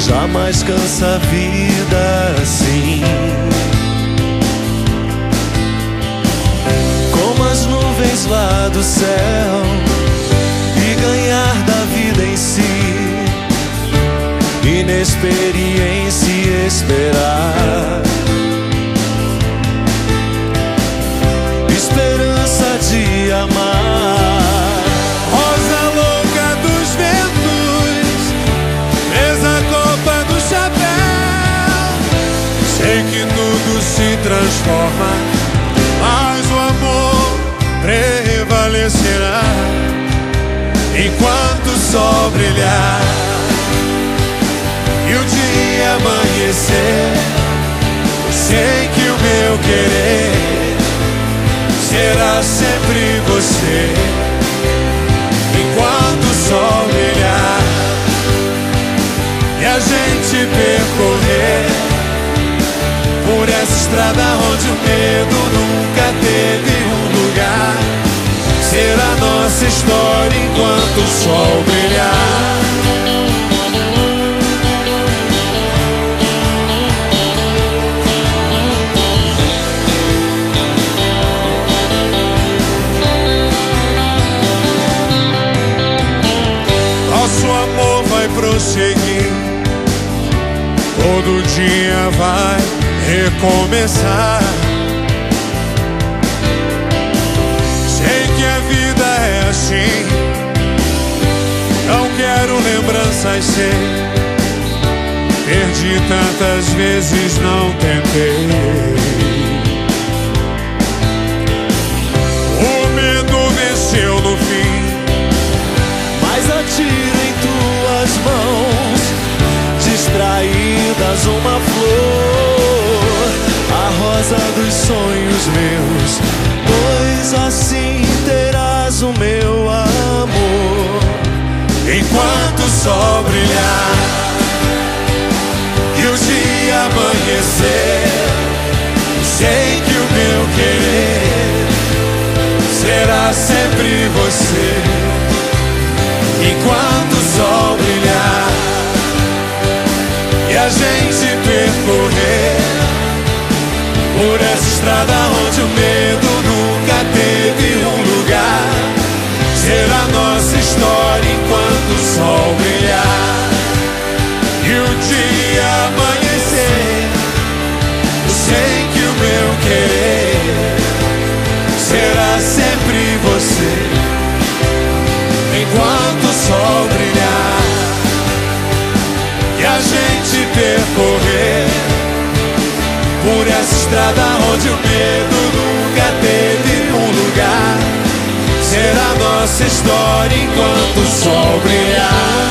Jamais cansa a vida assim, como as nuvens lá do céu, e ganhar da vida em si, inexperiência e esperar, esperança de amar. Sei que tudo se transforma, mas o amor prevalecerá enquanto o sol brilhar e o dia amanhecer. Sei que o meu querer será sempre você, enquanto o sol brilhar e a gente percorrer por essa estrada onde o medo nunca teve um lugar. Será nossa história enquanto o sol brilhar. Nosso amor vai prosseguir, todo dia vai recomeçar. Sei que a vida é assim, não quero lembranças, sei. Perdi tantas vezes, não tentei. O medo venceu no fim, mas atira em tuas mãos distraídas uma flor, a rosa dos sonhos meus, pois assim terás o meu amor. Enquanto o sol brilhar e o dia amanhecer, sei que o meu querer será sempre você. Enquanto o sol brilhar e a gente percorrer por essa estrada onde o medo nunca teve um lugar, será nossa história enquanto o sol brilhar e o dia amanhecer. Sei que o meu querer será sempre você, enquanto o sol brilhar e a gente percorrer por essa estrada onde o medo nunca teve um lugar. Será nossa história enquanto o sol brilhar.